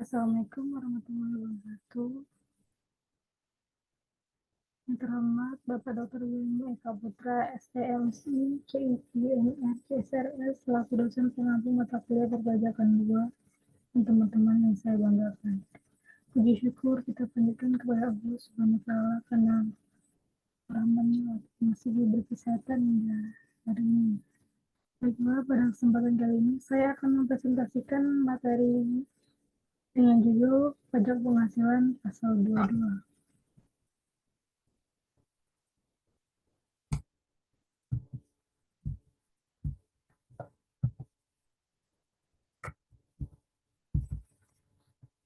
Assalamualaikum warahmatullahi wabarakatuh. Yang terhormat Bapak Dr. William Eka Putra, STMC, CIPNR, CSRS, selaku dosen pengampu mata kuliah perpajakan 2, dan teman-teman yang saya banggakan. Puji syukur kita panjatkan kepada Allah Subhanahu wa Ta'ala karena rahmatnya masih diberi kesehatan hingga hari ini. Baiklah, pada kesempatan kali ini saya akan mempresentasikan materi dengan judul Pajak Penghasilan Pasal 22.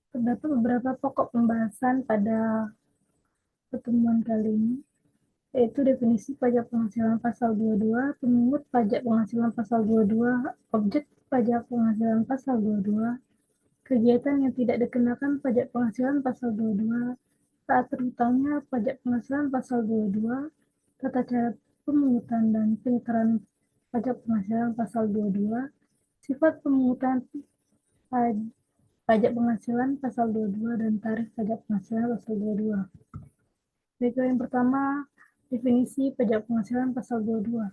Terdapat beberapa pokok pembahasan pada pertemuan kali ini, yaitu definisi pajak penghasilan pasal 22, pemungut pajak penghasilan pasal 22, objek pajak penghasilan pasal 22, kegiatan yang tidak dikenakan pajak penghasilan pasal 22, saat terhutangnya pajak penghasilan pasal 22, tata cara pemungutan dan penyetoran pajak penghasilan pasal 22, sifat pemungutan pajak penghasilan pasal 22 dan tarif pajak penghasilan pasal 22. Baiklah, yang pertama, definisi pajak penghasilan pasal 22.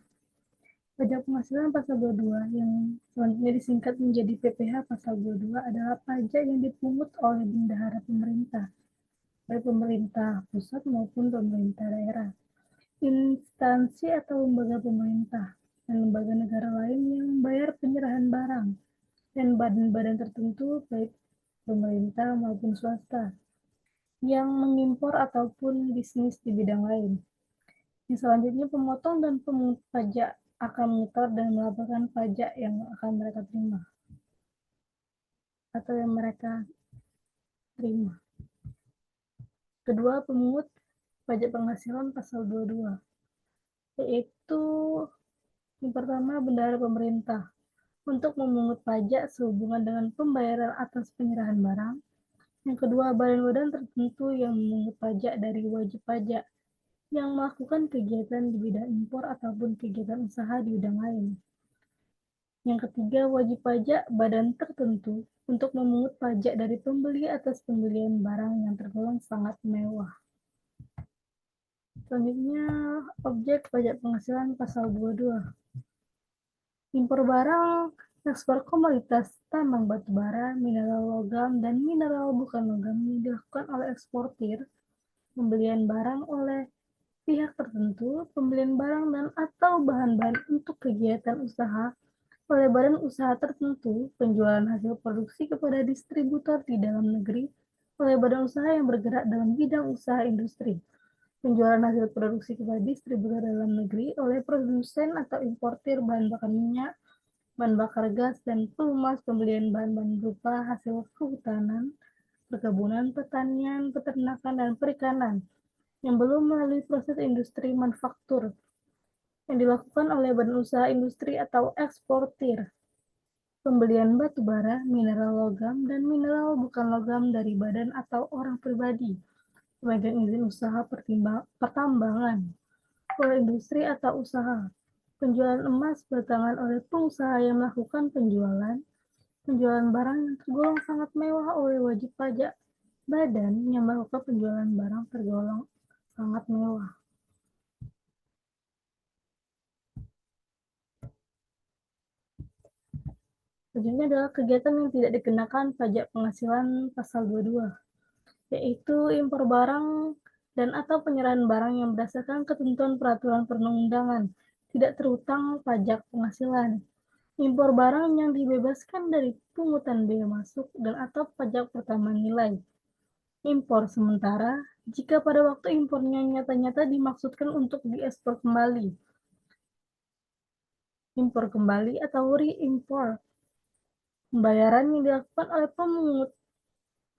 Pajak penghasilan pasal 22 yang selanjutnya disingkat menjadi PPh pasal 22 adalah pajak yang dipungut oleh bendahara pemerintah, baik pemerintah pusat maupun pemerintah daerah, instansi atau lembaga pemerintah, dan lembaga negara lain yang membayar penyerahan barang, dan badan-badan tertentu baik pemerintah maupun swasta yang mengimpor ataupun bisnis di bidang lain. Yang selanjutnya, pemotong dan pemungut pajak akan menyetor dan melaporkan pajak yang akan mereka terima atau yang mereka terima. Kedua, pemungut pajak penghasilan pasal 22, yaitu yang pertama, bendahara pemerintah untuk memungut pajak sehubungan dengan pembayaran atas penyerahan barang. Yang kedua, badan-badan tertentu yang memungut pajak dari wajib pajak yang melakukan kegiatan di bidang impor ataupun kegiatan usaha di bidang lain. Yang ketiga, wajib pajak badan tertentu untuk memungut pajak dari pembeli atas pembelian barang yang tergolong sangat mewah. Selanjutnya, objek pajak penghasilan pasal 22. Impor barang, ekspor komoditas tambang batu bara, mineral logam, dan mineral bukan logam yang dilakukan oleh eksportir, pembelian barang oleh pihak tertentu, pembelian barang dan atau bahan-bahan untuk kegiatan usaha oleh badan usaha tertentu, penjualan hasil produksi kepada distributor di dalam negeri oleh badan usaha yang bergerak dalam bidang usaha industri, penjualan hasil produksi kepada distributor dalam negeri oleh produsen atau importir bahan bakar minyak, bahan bakar gas, dan pelumas, pembelian bahan-bahan berupa hasil kehutanan, perkebunan, pertanian, peternakan, dan perikanan yang belum melalui proses industri manufaktur yang dilakukan oleh badan usaha industri atau eksportir, pembelian batu bara, mineral logam, dan mineral bukan logam dari badan atau orang pribadi, pemegang izin usaha pertambangan oleh industri atau usaha, penjualan emas batangan oleh pengusaha yang melakukan penjualan barang yang tergolong sangat mewah oleh wajib pajak, badan yang melakukan penjualan barang tergolong sangat mewah. Selanjutnya adalah kegiatan yang tidak dikenakan pajak penghasilan pasal 22, yaitu impor barang dan atau penyerahan barang yang berdasarkan ketentuan peraturan perundang-undangan tidak terhutang pajak penghasilan, impor barang yang dibebaskan dari pungutan bea masuk dan atau pajak pertambahan nilai, impor sementara jika pada waktu impornya nyata-nyata dimaksudkan untuk diekspor kembali, impor kembali atau re-impor, pembayaran yang dilakukan oleh pemungut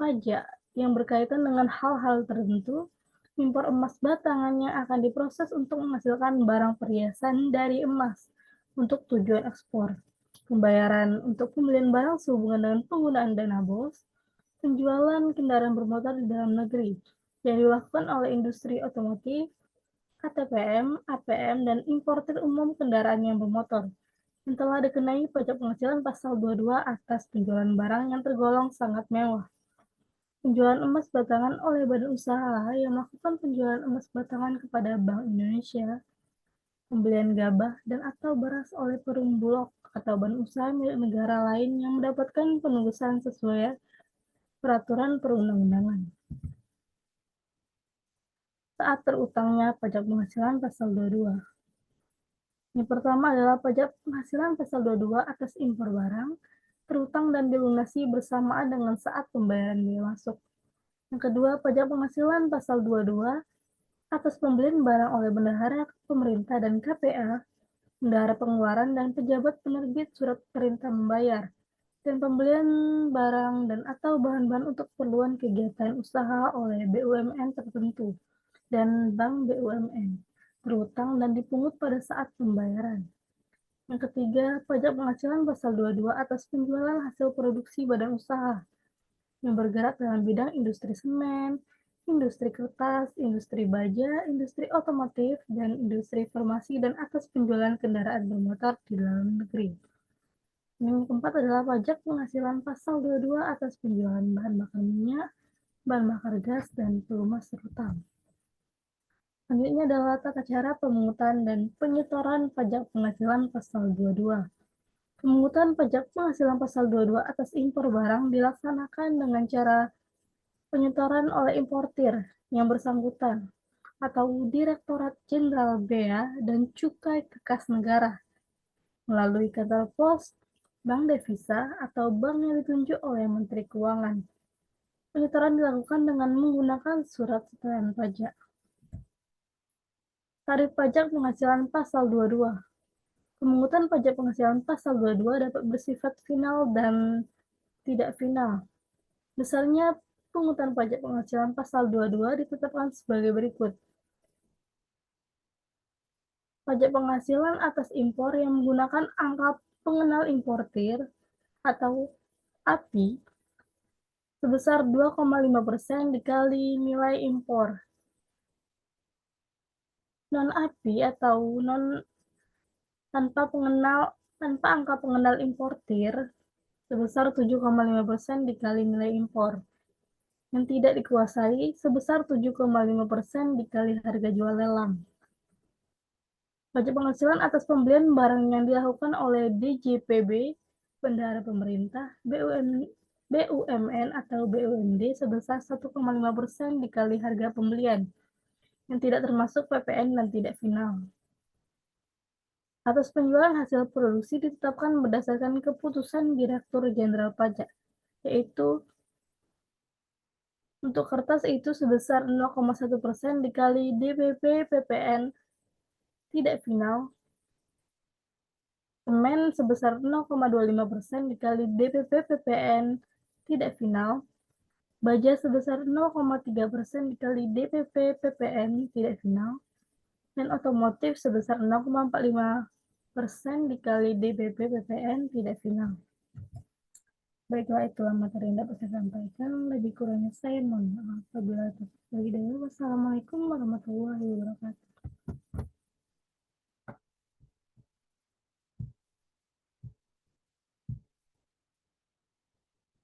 pajak yang berkaitan dengan hal-hal tertentu, impor emas batangan yang akan diproses untuk menghasilkan barang perhiasan dari emas untuk tujuan ekspor, pembayaran untuk pembelian barang sehubungan dengan penggunaan dana BOS, penjualan kendaraan bermotor di dalam negeri yang dilakukan oleh industri otomotif, KTPM, APM, dan importir umum kendaraan yang bermotor yang telah dikenai pajak penghasilan pasal 22 atas penjualan barang yang tergolong sangat mewah. Penjualan emas batangan oleh badan usaha yang melakukan penjualan emas batangan kepada Bank Indonesia, pembelian gabah dan atau beras oleh perum bulog atau badan usaha milik negara lain yang mendapatkan penugasan sesuai peraturan perundang-undangan. Saat terutangnya pajak penghasilan pasal 22. Yang pertama adalah pajak penghasilan pasal 22 atas impor barang, terutang dan dilunasi bersamaan dengan saat pembayaran biaya masuk. Yang kedua, pajak penghasilan pasal 22 atas pembelian barang oleh bendahara pemerintah dan KPA, bendahara pengeluaran dan pejabat penerbit surat perintah membayar, dan pembelian barang dan atau bahan-bahan untuk keperluan kegiatan usaha oleh BUMN tertentu dan bank BUMN, terutang dan dipungut pada saat pembayaran. Yang ketiga, pajak penghasilan pasal 22 atas penjualan hasil produksi badan usaha yang bergerak dalam bidang industri semen, industri kertas, industri baja, industri otomotif, dan industri farmasi dan atas penjualan kendaraan bermotor di dalam negeri. Yang keempat adalah pajak penghasilan pasal 22 atas penjualan bahan bakar minyak, bahan bakar gas, dan pelumas terutang. Selanjutnya adalah tata cara pemungutan dan penyetoran pajak penghasilan pasal 22. Pemungutan pajak penghasilan pasal 22 atas impor barang dilaksanakan dengan cara penyetoran oleh importir yang bersangkutan atau Direktorat Jenderal Bea dan Cukai Kekas Negara melalui kantor pos, bank devisa, atau bank yang ditunjuk oleh Menteri Keuangan. Penyetoran dilakukan dengan menggunakan surat setoran pajak. Tarif pajak penghasilan pasal 22. Pemungutan pajak penghasilan pasal 22 dapat bersifat final dan tidak final. Besarnya pungutan pajak penghasilan pasal 22 ditetapkan sebagai berikut. Pajak penghasilan atas impor yang menggunakan angka pengenal importir atau API sebesar 2,5% dikali nilai impor. Non-API atau tanpa angka pengenal importir sebesar 7,5% dikali nilai impor. Yang tidak dikuasai sebesar 7,5% dikali harga jual lelang. Pajak penghasilan atas pembelian barang yang dilakukan oleh DJPB, bendahara pemerintah, BUMN atau BUMD sebesar 1,5% dikali harga pembelian, yang tidak termasuk PPN dan tidak final. Atas penjualan hasil produksi ditetapkan berdasarkan keputusan Direktur Jenderal Pajak, yaitu untuk kertas itu sebesar 0,1% dikali DPP PPN tidak final, semen sebesar 0,25% dikali DPP PPN tidak final, baja sebesar 0,3% dikali DPP PPN tidak final, dan otomotif sebesar 0,45% dikali DPP PPN tidak final. Baiklah, itulah materi yang dapat saya sampaikan. Lebih kurangnya saya mohon maaf. Wassalamualaikum warahmatullahi wabarakatuh.